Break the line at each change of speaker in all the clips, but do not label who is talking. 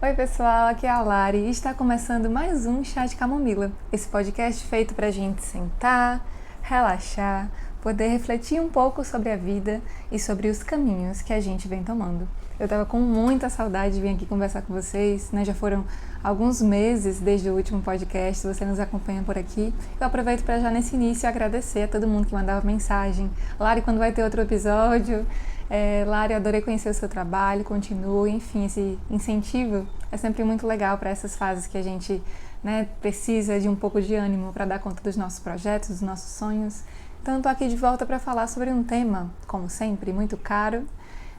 Oi pessoal, aqui é a Lari e está começando mais um Chá de Camomila, esse podcast feito para a gente sentar, relaxar, poder refletir um pouco sobre a vida e sobre os caminhos que a gente vem tomando. Eu estava com muita saudade de vir aqui conversar com vocês, né? Já foram alguns meses desde o último podcast, você nos acompanha por aqui. Eu aproveito para já nesse início agradecer a todo mundo que mandava mensagem. Lari, quando vai ter outro episódio? Lari, adorei conhecer o seu trabalho, continue, enfim, esse incentivo é sempre muito legal para essas fases que a gente, né, precisa de um pouco de ânimo para dar conta dos nossos projetos, dos nossos sonhos. Então estou aqui de volta para falar sobre um tema, como sempre, muito caro,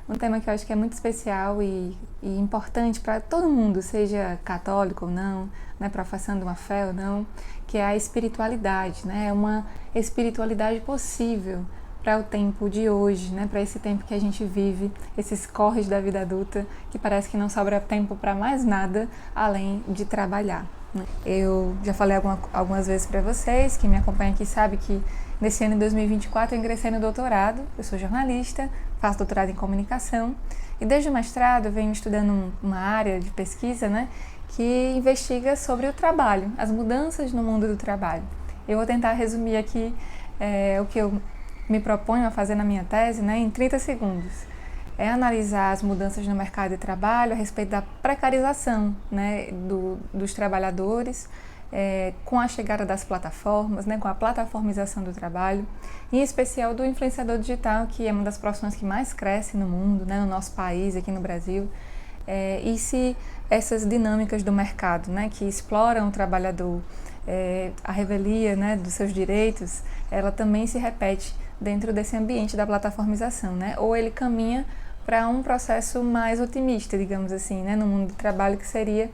um tema que eu acho que é muito especial e importante para todo mundo, seja católico ou não, né, professando uma fé ou não, que é a espiritualidade, né, é uma espiritualidade possível para o tempo de hoje, né? Para esse tempo que a gente vive, esses corres da vida adulta, que parece que não sobra tempo para mais nada além de trabalhar. Eu já falei algumas vezes para vocês, que me acompanham aqui sabe que nesse ano de 2024 eu ingressei no doutorado, eu sou jornalista, faço doutorado em comunicação e desde o mestrado eu venho estudando uma área de pesquisa, né, que investiga sobre o trabalho, as mudanças no mundo do trabalho. Eu vou tentar resumir aqui o que eu me proponho a fazer na minha tese, né, em 30 segundos. É analisar as mudanças no mercado de trabalho a respeito da precarização, né, dos trabalhadores, com a chegada das plataformas, né, com a plataformização do trabalho, em especial do influenciador digital, que é uma das profissões que mais cresce no mundo, né, no nosso país, aqui no Brasil, e se essas dinâmicas do mercado, né, que exploram o trabalhador, a revelia, né, dos seus direitos, ela também se repete dentro desse ambiente da plataformização, né? Ou ele caminha para um processo mais otimista, digamos assim, né? No mundo do trabalho, que seria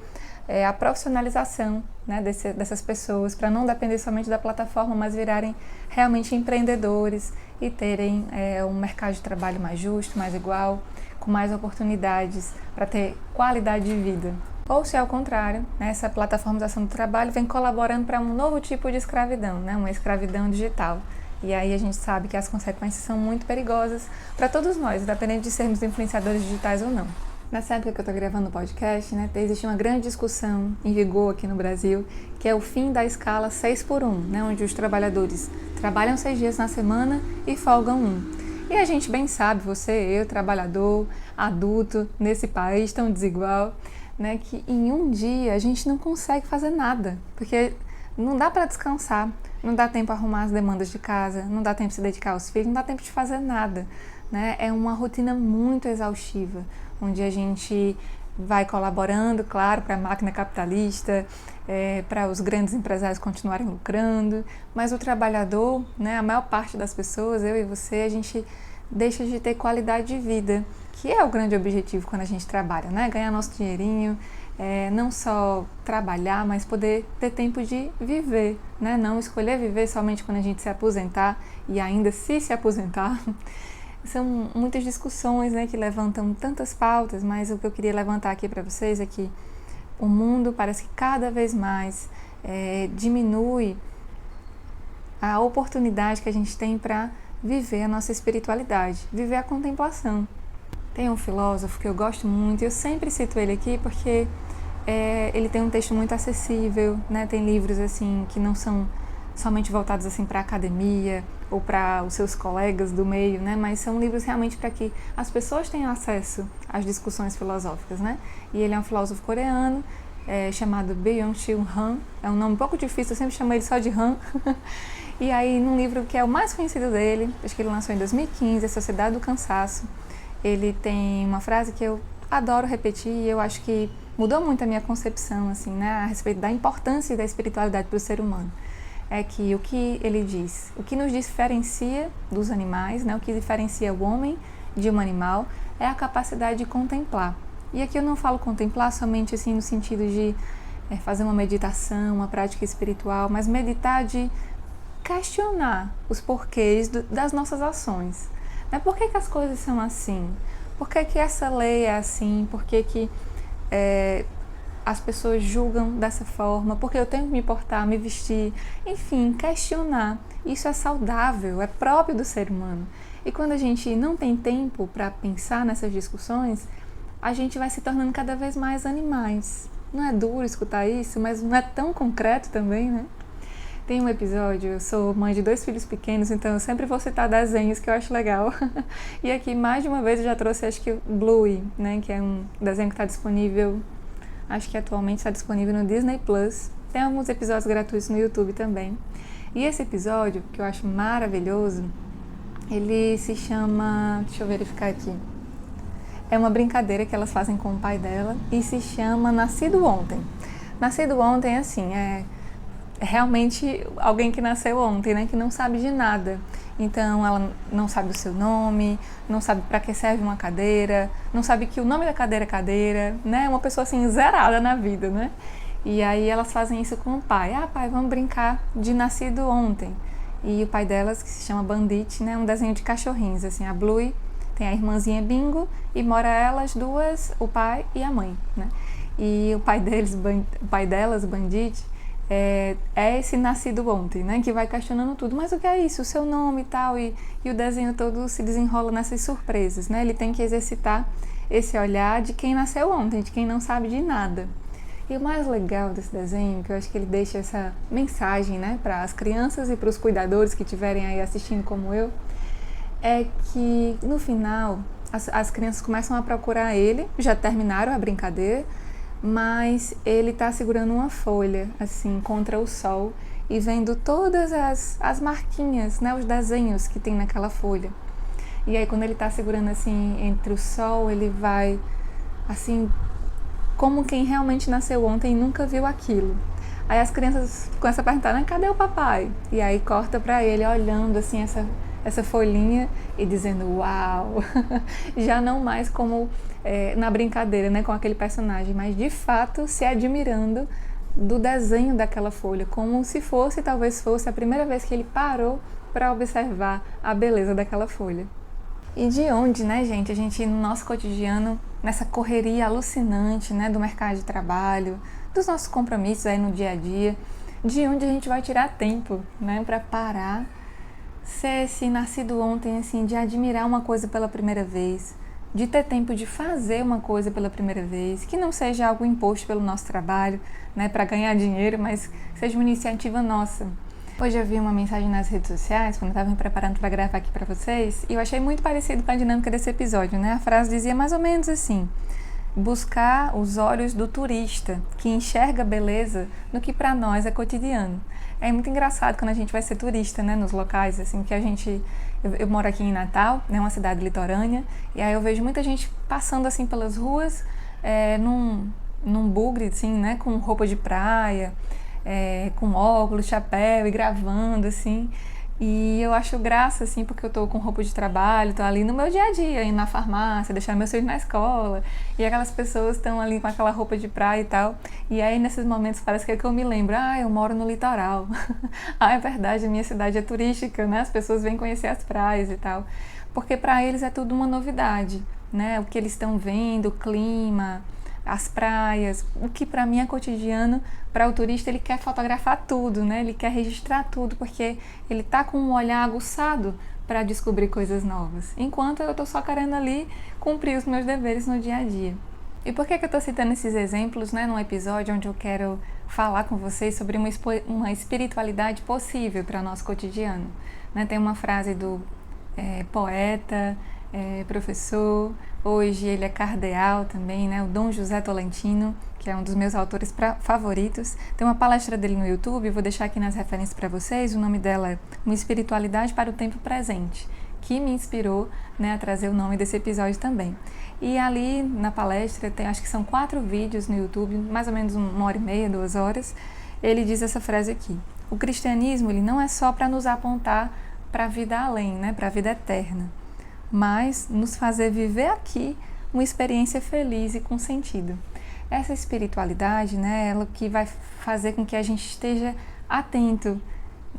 a profissionalização, né, dessas pessoas, para não depender somente da plataforma, mas virarem realmente empreendedores e terem um mercado de trabalho mais justo, mais igual, com mais oportunidades para ter qualidade de vida. Ou se ao contrário, né, essa plataformização do trabalho vem colaborando para um novo tipo de escravidão, né, uma escravidão digital. E aí a gente sabe que as consequências são muito perigosas para todos nós, independente de sermos influenciadores digitais ou não. Nessa época que eu estou gravando o podcast, né, existe uma grande discussão em vigor aqui no Brasil, que é o fim da escala 6x1, né, onde os trabalhadores trabalham 6 dias na semana e folgam 1. E a gente bem sabe, você, eu, trabalhador, adulto, nesse país tão desigual, né, que em um dia a gente não consegue fazer nada, porque não dá para descansar, não dá tempo a arrumar as demandas de casa, não dá tempo de se dedicar aos filhos, não dá tempo de fazer nada, né? É uma rotina muito exaustiva, onde a gente vai colaborando, claro, para a máquina capitalista, para os grandes empresários continuarem lucrando, mas o trabalhador, né, a maior parte das pessoas, eu e você, a gente deixa de ter qualidade de vida, que é o grande objetivo quando a gente trabalha, né? Ganhar nosso dinheirinho, não só trabalhar, mas poder ter tempo de viver, né? Não escolher viver somente quando a gente se aposentar e ainda se aposentar. São muitas discussões, né, que levantam tantas pautas, mas o que eu queria levantar aqui para vocês é que o mundo parece que cada vez mais diminui a oportunidade que a gente tem para viver a nossa espiritualidade, viver a contemplação. Tem um filósofo que eu gosto muito, e eu sempre cito ele aqui porque ele tem um texto muito acessível, né? Tem livros assim que não são somente voltados assim para a academia ou para os seus colegas do meio, né? Mas são livros realmente para que as pessoas tenham acesso às discussões filosóficas, né? E ele é um filósofo coreano chamado Byung-Chul Han, é um nome um pouco difícil, eu sempre chamo ele só de Han. E aí, num livro que é o mais conhecido dele, acho que ele lançou em 2015, A Sociedade do Cansaço, ele tem uma frase que eu adoro repetir e eu acho que mudou muito a minha concepção, assim, né, a respeito da importância da espiritualidade para o ser humano. É que o que ele diz, o que nos diferencia dos animais, né, o que diferencia o homem de um animal, é a capacidade de contemplar. E aqui eu não falo contemplar somente assim no sentido de fazer uma meditação, uma prática espiritual, mas meditar de questionar os porquês das nossas ações. Né? Por que as coisas são assim? Por que essa lei é assim? Por que as pessoas julgam dessa forma? Por que eu tenho que me portar, me vestir? Enfim, questionar. Isso é saudável, é próprio do ser humano. E quando a gente não tem tempo para pensar nessas discussões, a gente vai se tornando cada vez mais animais. Não é duro escutar isso, mas não é tão concreto também, né? Tem um episódio, eu sou mãe de 2 filhos pequenos, então eu sempre vou citar desenhos que eu acho legal. E aqui, mais de uma vez, eu já trouxe, acho que o Bluey, né? Que é um desenho que está disponível, acho que atualmente está disponível no Disney+. Tem alguns episódios gratuitos no YouTube também. E esse episódio, que eu acho maravilhoso, ele se chama... Deixa eu verificar aqui. É uma brincadeira que elas fazem com o pai dela e se chama Nascido Ontem. Nascido Ontem, assim, é realmente alguém que nasceu ontem, né? Que não sabe de nada. Então, ela não sabe o seu nome, não sabe para que serve uma cadeira, não sabe que o nome da cadeira é cadeira, né? Uma pessoa, assim, zerada na vida, né? E aí elas fazem isso com o pai. Ah, pai, vamos brincar de Nascido Ontem. E o pai delas, que se chama Bandit, né? Um desenho de cachorrinhos, assim. A Bluey tem a irmãzinha Bingo e mora elas duas, o pai e a mãe, né? E o pai delas, Bandit, é esse Nascido Ontem, né? Que vai questionando tudo. Mas o que é isso? O seu nome e tal. E o desenho todo se desenrola nessas surpresas, né? Ele tem que exercitar esse olhar de quem nasceu ontem, de quem não sabe de nada. E o mais legal desse desenho, que eu acho que ele deixa essa mensagem, né? Para as crianças e para os cuidadores que estiverem aí assistindo como eu, é que no final as crianças começam a procurar ele, já terminaram a brincadeira, mas ele está segurando uma folha, assim, contra o sol e vendo todas as marquinhas, né, os desenhos que tem naquela folha. E aí quando ele está segurando assim entre o sol, ele vai, assim, como quem realmente nasceu ontem e nunca viu aquilo. Aí as crianças começam a perguntar, né, cadê o papai? E aí corta para ele olhando assim essa folhinha e dizendo, uau, já não mais como na brincadeira, né, com aquele personagem, mas de fato se admirando do desenho daquela folha, como se fosse, talvez fosse a primeira vez que ele parou para observar a beleza daquela folha. E de onde, né, gente, a gente no nosso cotidiano, nessa correria alucinante, né, do mercado de trabalho, dos nossos compromissos aí no dia a dia, de onde a gente vai tirar tempo, né, para parar, ser esse nascido ontem, assim, de admirar uma coisa pela primeira vez, de ter tempo de fazer uma coisa pela primeira vez, que não seja algo imposto pelo nosso trabalho, né, para ganhar dinheiro, mas seja uma iniciativa nossa. Hoje eu vi uma mensagem nas redes sociais, quando eu estava me preparando para gravar aqui para vocês, e eu achei muito parecido com a dinâmica desse episódio, né? A frase dizia mais ou menos assim: buscar os olhos do turista, que enxerga beleza no que para nós é cotidiano. É muito engraçado quando a gente vai ser turista, né, nos locais, assim, que a gente... Eu moro aqui em Natal, né, uma cidade litorânea, e aí eu vejo muita gente passando, assim, pelas ruas, num bugre, assim, né, com roupa de praia, com óculos, chapéu e gravando, assim. E eu acho graça, assim, porque eu tô com roupa de trabalho, tô ali no meu dia a dia, indo na farmácia, deixando meus filhos na escola, e aquelas pessoas estão ali com aquela roupa de praia e tal. E aí, nesses momentos, parece que é que eu me lembro, eu moro no litoral. É verdade, a minha cidade é turística, né? As pessoas vêm conhecer as praias e tal. Porque para eles é tudo uma novidade, né? O que eles estão vendo, o clima, as praias, o que para mim é cotidiano, para o turista ele quer fotografar tudo, né? Ele quer registrar tudo, porque ele tá com um olhar aguçado para descobrir coisas novas, enquanto eu tô só querendo ali cumprir os meus deveres no dia a dia. E por que eu tô citando esses exemplos, né, num episódio onde eu quero falar com vocês sobre uma espiritualidade possível para o nosso cotidiano, né? Tem uma frase do poeta, professor, hoje ele é cardeal também, né? O Dom José Tolentino, que é um dos meus autores favoritos. Tem uma palestra dele no YouTube, eu vou deixar aqui nas referências para vocês. O nome dela é Uma Espiritualidade para o Tempo Presente, que me inspirou, né, a trazer o nome desse episódio também. E ali na palestra, acho que são 4 vídeos no YouTube, mais ou menos 1h30, 2 horas, ele diz essa frase aqui: o cristianismo ele não é só para nos apontar para a vida além, né, para a vida eterna, mas nos fazer viver aqui uma experiência feliz e com sentido. Essa espiritualidade, né, ela que vai fazer com que a gente esteja atento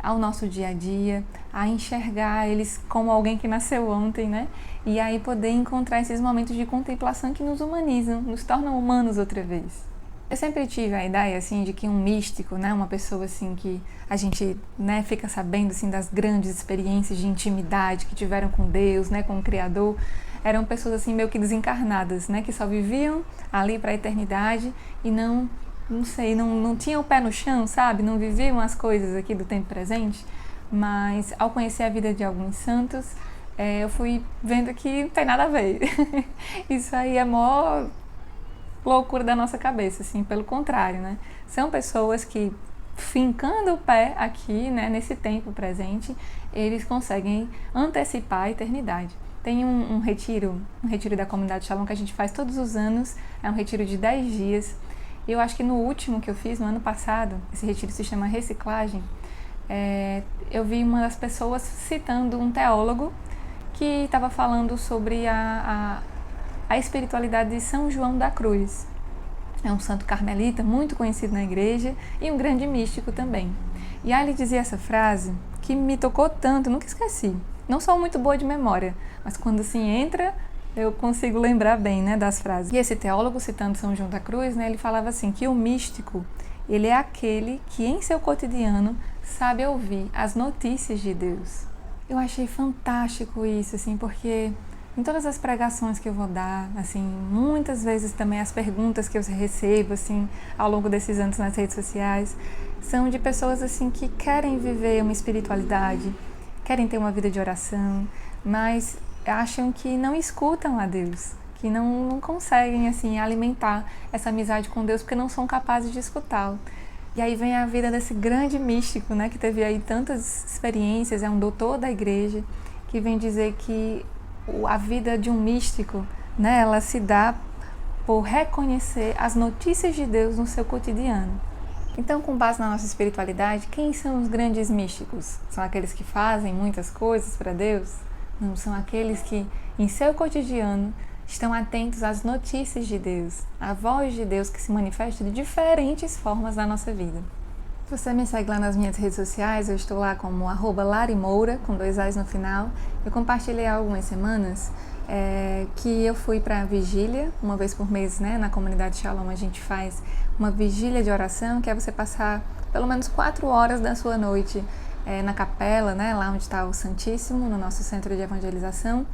ao nosso dia a dia, a enxergar eles como alguém que nasceu ontem, né? E aí poder encontrar esses momentos de contemplação que nos humanizam, nos tornam humanos outra vez. Eu sempre tive a ideia, assim, de que um místico, né, uma pessoa, assim, que a gente, né, fica sabendo, assim, das grandes experiências de intimidade que tiveram com Deus, né, com o Criador, eram pessoas assim meio que desencarnadas, né? Que só viviam ali para a eternidade e não tinham o pé no chão, sabe? Não viviam as coisas aqui do tempo presente. Mas ao conhecer a vida de alguns santos, eu fui vendo que não tem nada a ver. Isso aí é mó loucura da nossa cabeça, assim, pelo contrário, né? São pessoas que, fincando o pé aqui, né, nesse tempo presente, eles conseguem antecipar a eternidade. Tem um retiro da comunidade Shalom que a gente faz todos os anos, é um retiro de 10 dias. E eu acho que no último que eu fiz, no ano passado, esse retiro se chama Reciclagem, eu vi uma das pessoas citando um teólogo que estava falando sobre a espiritualidade de São João da Cruz. É um santo carmelita muito conhecido na igreja e um grande místico também. E aí ele dizia essa frase que me tocou tanto, nunca esqueci. Não sou muito boa de memória, mas quando assim entra, eu consigo lembrar bem, né, das frases. E esse teólogo, citando São João da Cruz, né, ele falava assim, que o místico, ele é aquele que em seu cotidiano sabe ouvir as notícias de Deus. Eu achei fantástico isso, assim, porque em todas as pregações que eu vou dar, assim, muitas vezes também as perguntas que eu recebo, assim, ao longo desses anos nas redes sociais, são de pessoas, assim, que querem viver uma espiritualidade, querem ter uma vida de oração, mas acham que não escutam a Deus, que não conseguem, assim, alimentar essa amizade com Deus porque não são capazes de escutá-lo. E aí vem a vida desse grande místico, né, que teve aí tantas experiências, é um doutor da igreja, que vem dizer que a vida de um místico, né, ela se dá por reconhecer as notícias de Deus no seu cotidiano. Então, com base na nossa espiritualidade, quem são os grandes místicos? São aqueles que fazem muitas coisas para Deus? Não, são aqueles que, em seu cotidiano, estão atentos às notícias de Deus, à voz de Deus que se manifesta de diferentes formas na nossa vida. Se você me segue lá nas minhas redes sociais, eu estou lá como @larimoura, com 2 A's no final. Eu compartilhei há algumas semanas que eu fui para a vigília, uma vez por mês, né, na comunidade Shalom a gente faz uma vigília de oração, que é você passar pelo menos 4 horas da sua noite na capela, né, lá onde está o Santíssimo, no nosso centro de evangelização,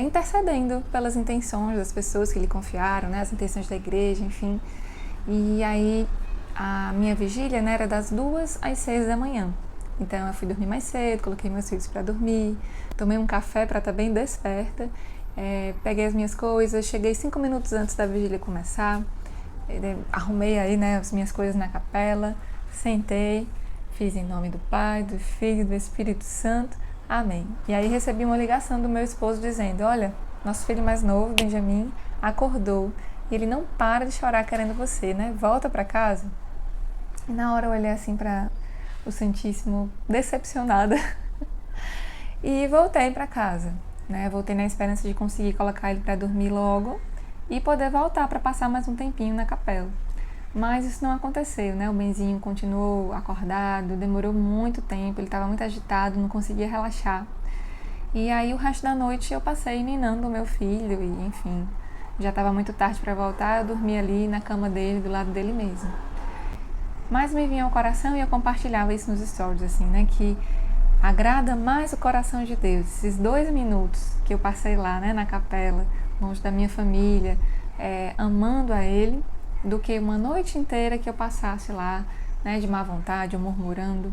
intercedendo pelas intenções das pessoas que lhe confiaram, né, as intenções da igreja, enfim. E aí a minha vigília, né, era das 2 às 6 da manhã. Então eu fui dormir mais cedo, coloquei meus filhos para dormir, tomei um café para estar bem desperta, peguei as minhas coisas, cheguei 5 minutos antes da vigília começar, arrumei aí, né, as minhas coisas na capela, sentei, fiz em nome do Pai, do Filho e do Espírito Santo, amém. E aí recebi uma ligação do meu esposo dizendo, olha, nosso filho mais novo, Benjamin, acordou e ele não para de chorar querendo você, né, volta para casa. E na hora eu olhei assim para o Santíssimo, decepcionada, e voltei para casa, né? Voltei na esperança de conseguir colocar ele para dormir logo e poder voltar para passar mais um tempinho na capela. Mas isso não aconteceu, né? O Benzinho continuou acordado, demorou muito tempo, ele estava muito agitado, não conseguia relaxar. E aí o resto da noite eu passei ninando o meu filho e, enfim, já estava muito tarde para voltar, eu dormi ali na cama dele, do lado dele mesmo. Mas me vinha ao coração e eu compartilhava isso nos stories, assim, né, que agrada mais o coração de Deus, esses 2 minutos que eu passei lá, né, na capela, longe da minha família, amando a Ele, do que uma noite inteira que eu passasse lá, né, de má vontade ou murmurando.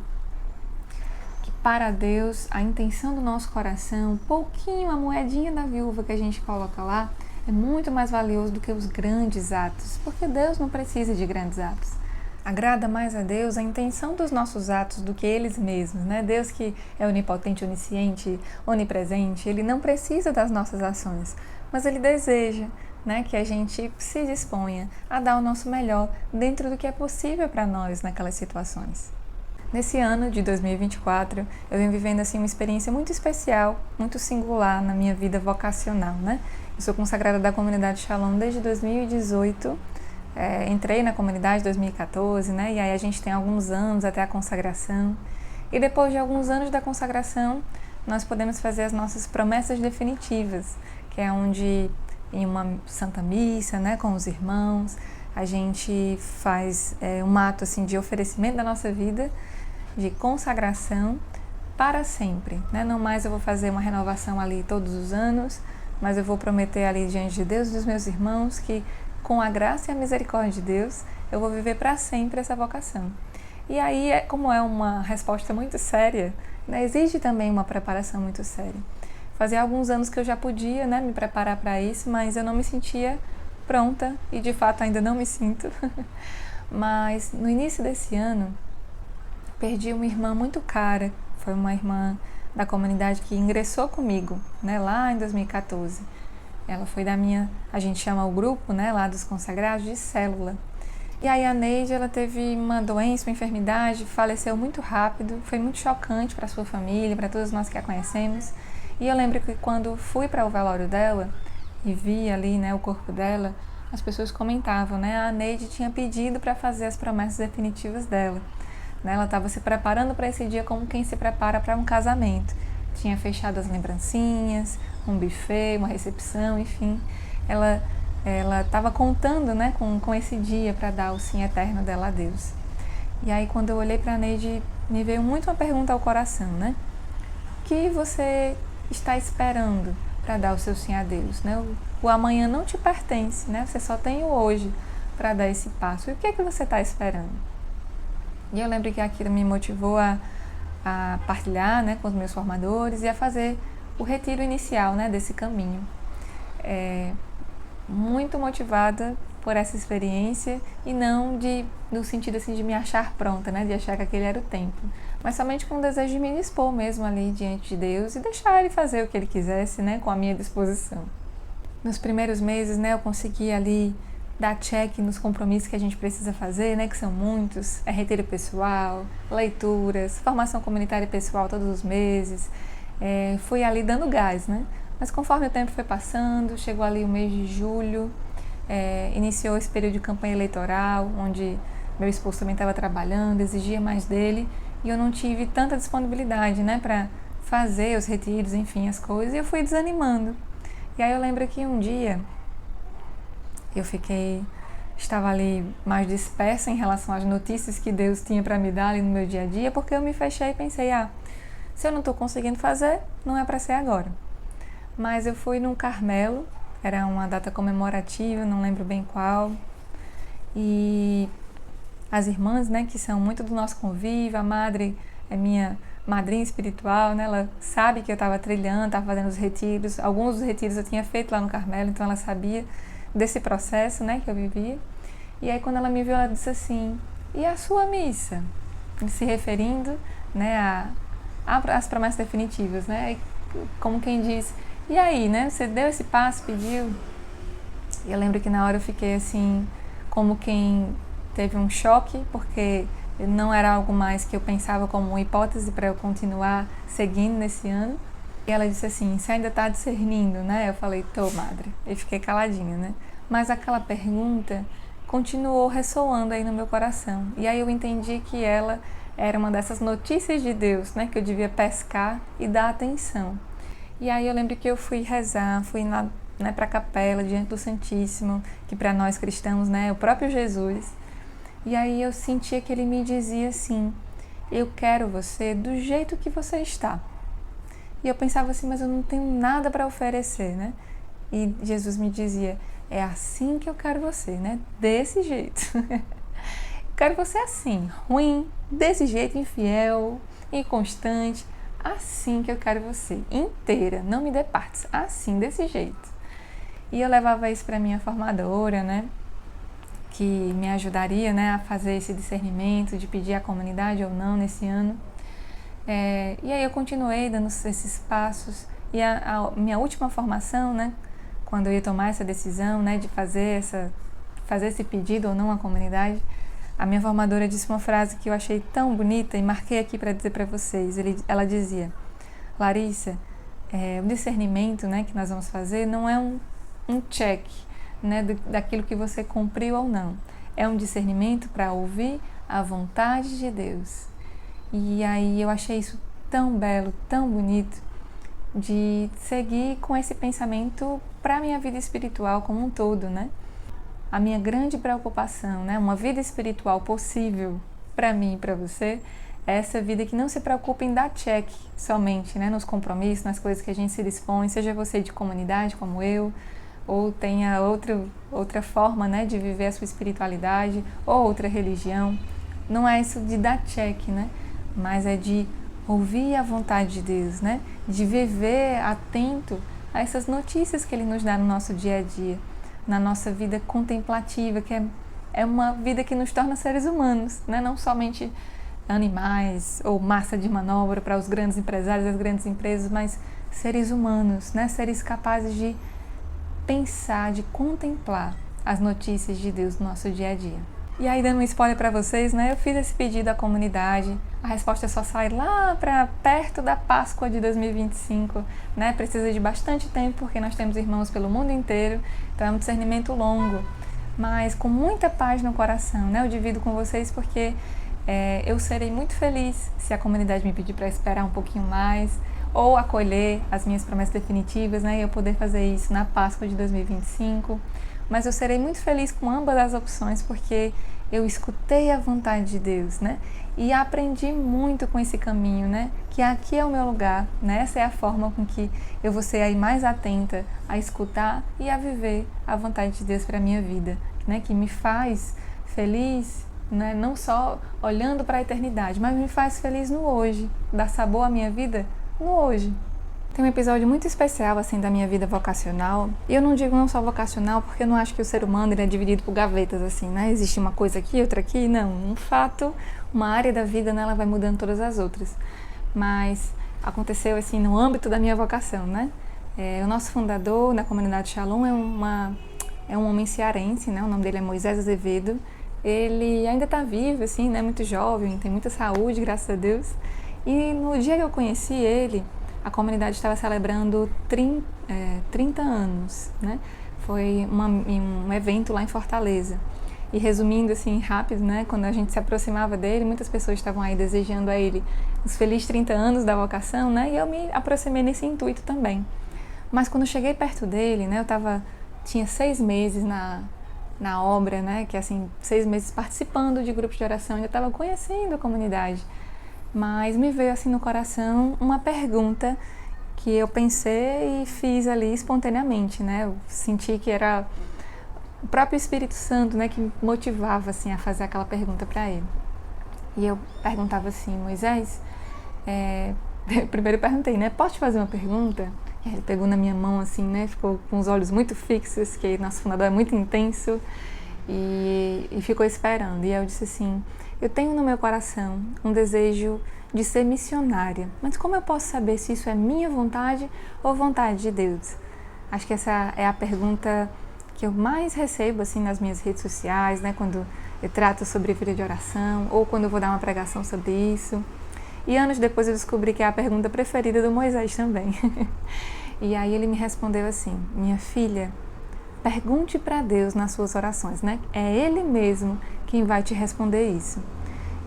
Que para Deus, a intenção do nosso coração, um pouquinho, a moedinha da viúva que a gente coloca lá, é muito mais valioso do que os grandes atos, porque Deus não precisa de grandes atos. Agrada mais a Deus a intenção dos nossos atos do que eles mesmos, né? Deus que é onipotente, onisciente, onipresente, Ele não precisa das nossas ações, mas Ele deseja, né, que a gente se disponha a dar o nosso melhor dentro do que é possível para nós naquelas situações. Nesse ano de 2024, eu venho vivendo assim uma experiência muito especial, muito singular na minha vida vocacional, né? Eu sou consagrada da comunidade Shalom desde 2018. Entrei na comunidade em 2014, né? E aí a gente tem alguns anos até a consagração. E depois de alguns anos da consagração, nós podemos fazer as nossas promessas definitivas, que é onde, em uma santa missa, né, com os irmãos, a gente faz um ato assim, de oferecimento da nossa vida, de consagração para sempre, né? Não mais eu vou fazer uma renovação ali todos os anos, mas eu vou prometer ali diante de Deus e dos meus irmãos que, com a graça e a misericórdia de Deus, eu vou viver para sempre essa vocação. E aí, como é uma resposta muito séria, né, exige também uma preparação muito séria. Fazia alguns anos que eu já podia, né, me preparar para isso, mas eu não me sentia pronta e de fato ainda não me sinto. Mas no início desse ano, perdi uma irmã muito cara. Foi uma irmã da comunidade que ingressou comigo, né, lá em 2014. Ela foi a gente chama o grupo, né, lá dos consagrados, de célula. E aí a Neide, ela teve uma doença, uma enfermidade, faleceu muito rápido, foi muito chocante para a sua família, para todos nós que a conhecemos. E eu lembro que quando fui para o velório dela e vi ali, né, o corpo dela, as pessoas comentavam, né, a Neide tinha pedido para fazer as promessas definitivas dela. Né, ela estava se preparando para esse dia como quem se prepara para um casamento. Tinha fechado as lembrancinhas, um buffet, uma recepção, enfim. Ela estava contando, né, com esse dia para dar o sim eterno dela a Deus. E aí quando eu olhei para a Neide, me veio muito uma pergunta ao coração, né? O que você está esperando para dar o seu sim a Deus, né? O amanhã não te pertence, né? Você só tem o hoje para dar esse passo. E o que é que você está esperando? E eu lembro que aquilo me motivou a partilhar, né, com os meus formadores e a fazer o retiro inicial, né, desse caminho. Muito motivada por essa experiência e não no sentido assim de me achar pronta, né, de achar que aquele era o tempo, mas somente com o desejo de me dispor mesmo ali diante de Deus e deixar Ele fazer o que Ele quisesse, né, com a minha disposição. Nos primeiros meses, né, eu consegui ali dar check nos compromissos que a gente precisa fazer, né, que são muitos, retiro pessoal, leituras, formação comunitária pessoal todos os meses, fui ali dando gás, né, mas conforme o tempo foi passando, chegou ali o mês de julho, iniciou esse período de campanha eleitoral, onde meu esposo também estava trabalhando, exigia mais dele, e eu não tive tanta disponibilidade, né, para fazer os retiros, enfim, as coisas, e eu fui desanimando. E aí eu lembro que um dia estava ali mais dispersa em relação às notícias que Deus tinha para me dar ali no meu dia a dia, porque eu me fechei e pensei, se eu não estou conseguindo fazer, não é para ser agora. Mas eu fui num Carmelo, era uma data comemorativa, não lembro bem qual, e as irmãs, né, que são muito do nosso convívio, a madre é minha madrinha espiritual, né, ela sabe que eu estava trilhando, estava fazendo os retiros, alguns dos retiros eu tinha feito lá no Carmelo, então ela sabia desse processo, né, que eu vivia. E aí quando ela me viu, ela disse assim, e a sua missa? Se referindo, né, às promessas definitivas, né, como quem diz, e aí, né, você deu esse passo, pediu? E eu lembro que na hora eu fiquei assim, como quem teve um choque, porque não era algo mais que eu pensava como uma hipótese para eu continuar seguindo nesse ano. E ela disse assim, você ainda está discernindo, né? Eu falei, tô, madre. E fiquei caladinha, né? Mas aquela pergunta continuou ressoando aí no meu coração. E aí eu entendi que ela era uma dessas notícias de Deus, né? Que eu devia pescar e dar atenção. E aí eu lembro que eu fui rezar, fui lá, né, para a capela, diante do Santíssimo, que para nós cristãos, né, é o próprio Jesus. E aí eu sentia que ele me dizia assim, eu quero você do jeito que você está. E eu pensava assim, mas eu não tenho nada para oferecer, né? E Jesus me dizia, é assim que eu quero você, né? Desse jeito. Eu quero você assim, ruim, desse jeito, infiel, inconstante. Assim que eu quero você, inteira, não me dê partes, assim, desse jeito. E eu levava isso para minha formadora, né? Que me ajudaria, né, a fazer esse discernimento de pedir à comunidade ou não nesse ano. E aí eu continuei dando esses passos e a minha última formação, né, quando eu ia tomar essa decisão, né, de fazer esse pedido ou não à comunidade, a minha formadora disse uma frase que eu achei tão bonita e marquei aqui para dizer para vocês. Ela dizia, Larissa, o discernimento, né, que nós vamos fazer não é um check, né, daquilo que você cumpriu ou não. É um discernimento para ouvir a vontade de Deus. E aí eu achei isso tão belo, tão bonito, de seguir com esse pensamento para a minha vida espiritual como um todo, né? A minha grande preocupação, né, uma vida espiritual possível para mim e para você, é essa vida que não se preocupa em dar check somente, né, nos compromissos, nas coisas que a gente se dispõe, seja você de comunidade como eu, ou tenha outra forma, né, de viver a sua espiritualidade, ou outra religião. Não é isso de dar check, né, mas é de ouvir a vontade de Deus, né, de viver atento a essas notícias que Ele nos dá no nosso dia a dia, na nossa vida contemplativa, que é uma vida que nos torna seres humanos, né, não somente animais ou massa de manobra para os grandes empresários, as grandes empresas, mas seres humanos, né, seres capazes de pensar, de contemplar as notícias de Deus no nosso dia a dia. E aí, dando um spoiler para vocês, né, eu fiz esse pedido à comunidade, a resposta só sai lá para perto da Páscoa de 2025, né, precisa de bastante tempo porque nós temos irmãos pelo mundo inteiro, então é um discernimento longo, mas com muita paz no coração, né, eu divido com vocês porque eu serei muito feliz se a comunidade me pedir para esperar um pouquinho mais, ou acolher as minhas promessas definitivas, né, e eu poder fazer isso na Páscoa de 2025. Mas eu serei muito feliz com ambas as opções, porque eu escutei a vontade de Deus, né, e aprendi muito com esse caminho, né, que aqui é o meu lugar, né, essa é a forma com que eu vou ser aí mais atenta a escutar e a viver a vontade de Deus para a minha vida, né, que me faz feliz, né, não só olhando para a eternidade, mas me faz feliz no hoje, dá sabor à minha vida no hoje. Tem um episódio muito especial assim da minha vida vocacional, e eu não digo não só vocacional porque eu não acho que o ser humano ele é dividido por gavetas assim, né? Existe uma coisa aqui, outra aqui, não. Um fato, uma área da vida, né, ela vai mudando todas as outras. Mas aconteceu assim no âmbito da minha vocação, né? O nosso fundador na comunidade Shalom é um homem cearense, né? O nome dele é Moisés Azevedo. Ele ainda está vivo, assim, né? Muito jovem, tem muita saúde, graças a Deus. E no dia que eu conheci ele, a comunidade estava celebrando 30 anos, né? Foi um evento lá em Fortaleza. E resumindo assim, rápido, né? Quando a gente se aproximava dele, muitas pessoas estavam aí desejando a ele os felizes 30 anos da vocação, né? E eu me aproximei nesse intuito também. Mas quando eu cheguei perto dele, né? Tinha 6 meses na obra, né? Que assim, 6 meses participando de grupos de oração, ainda estava conhecendo a comunidade. Mas me veio assim no coração uma pergunta que eu pensei e fiz ali espontaneamente, né? Eu senti que era o próprio Espírito Santo, né, que me motivava assim a fazer aquela pergunta para ele. E eu perguntava assim: Moisés, primeiro eu perguntei, né? Posso te fazer uma pergunta? E aí ele pegou na minha mão assim, né? Ficou com os olhos muito fixos, que nosso fundador é muito intenso, e ficou esperando. E aí eu disse assim: eu tenho no meu coração um desejo de ser missionária, mas como eu posso saber se isso é minha vontade ou vontade de Deus? Acho que essa é a pergunta que eu mais recebo assim nas minhas redes sociais, né, quando eu trato sobre vida de oração ou quando eu vou dar uma pregação sobre isso. E anos depois eu descobri que é a pergunta preferida do Moisés também. E aí ele me respondeu assim: minha filha, pergunte para Deus nas suas orações, né? É Ele mesmo quem vai te responder isso.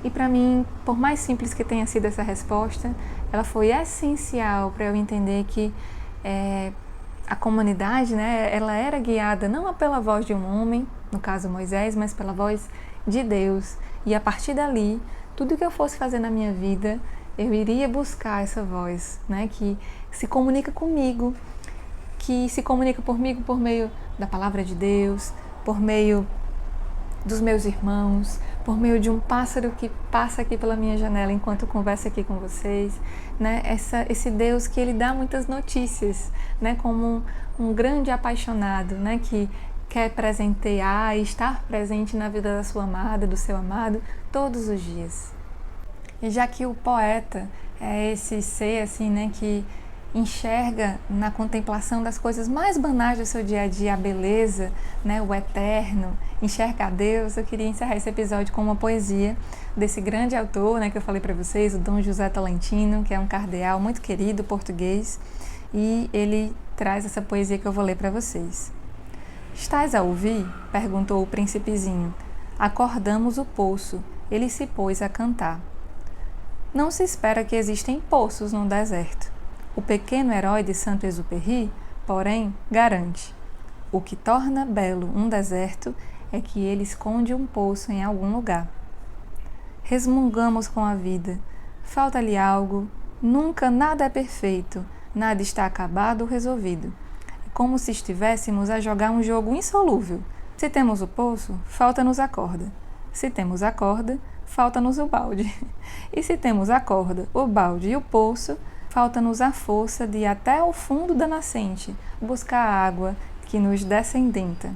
E para mim, por mais simples que tenha sido essa resposta, ela foi essencial para eu entender que a comunidade, né, ela era guiada não pela voz de um homem, no caso Moisés, mas pela voz de Deus. E a partir dali, tudo que eu fosse fazer na minha vida, eu iria buscar essa voz, né, que se comunica comigo, que se comunica comigo por meio da palavra de Deus, por meio dos meus irmãos, por meio de um pássaro que passa aqui pela minha janela enquanto converso aqui com vocês, né? Esse Deus que ele dá muitas notícias, né? Como um grande apaixonado, né? Que quer presentear e estar presente na vida da sua amada, do seu amado, todos os dias. E já que o poeta é esse ser assim, né? Que enxerga na contemplação das coisas mais banais do seu dia a dia a beleza, né, o eterno, enxerga a Deus. Eu queria encerrar esse episódio com uma poesia desse grande autor, né, que eu falei para vocês, o Dom José Tolentino, que é um cardeal muito querido, português, e ele traz essa poesia que eu vou ler para vocês. Estás a ouvir? Perguntou o príncipezinho. Acordamos o poço, ele se pôs a cantar. Não se espera que existem poços no deserto. O pequeno herói de Saint-Exupéry, porém, garante: o que torna belo um deserto é que ele esconde um poço em algum lugar. Resmungamos com a vida, falta-lhe algo, nunca nada é perfeito, nada está acabado ou resolvido. É como se estivéssemos a jogar um jogo insolúvel. Se temos o poço, falta-nos a corda. Se temos a corda, falta-nos o balde. E se temos a corda, o balde e o poço, falta-nos a força de ir até o fundo da nascente, buscar a água que nos descendenta.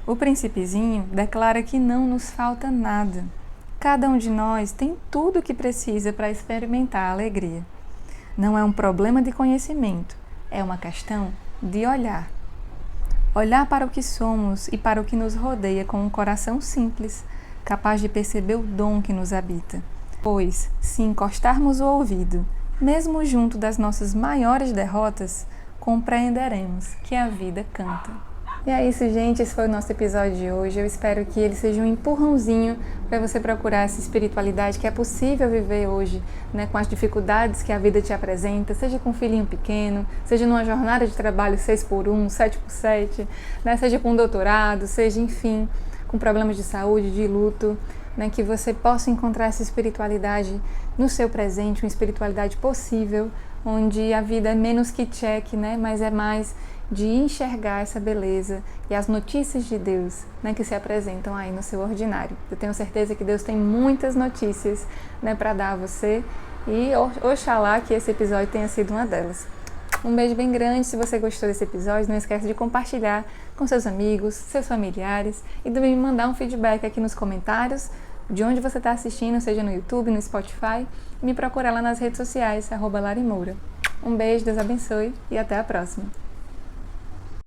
O Principezinho declara que não nos falta nada. Cada um de nós tem tudo o que precisa para experimentar a alegria. Não é um problema de conhecimento, é uma questão de olhar. Olhar para o que somos e para o que nos rodeia com um coração simples, capaz de perceber o dom que nos habita. Pois, se encostarmos o ouvido, mesmo junto das nossas maiores derrotas, compreenderemos que a vida canta. E é isso, gente. Esse foi o nosso episódio de hoje. Eu espero que ele seja um empurrãozinho para você procurar essa espiritualidade que é possível viver hoje, né, com as dificuldades que a vida te apresenta, seja com um filhinho pequeno, seja numa jornada de trabalho 6x1, 7x7, né, seja com um doutorado, seja, enfim, com problemas de saúde, de luto, né, que você possa encontrar essa espiritualidade no seu presente, uma espiritualidade possível, onde a vida é menos que check, né, mas é mais de enxergar essa beleza e as notícias de Deus, né, que se apresentam aí no seu ordinário. Eu tenho certeza que Deus tem muitas notícias, né, para dar a você e oxalá que esse episódio tenha sido uma delas. Um beijo bem grande. Se você gostou desse episódio, não esquece de compartilhar com seus amigos, seus familiares e também me mandar um feedback aqui nos comentários de onde você está assistindo, seja no YouTube, no Spotify, e me procurar lá nas redes sociais, @Lari Moura. Um beijo, Deus abençoe e até a próxima.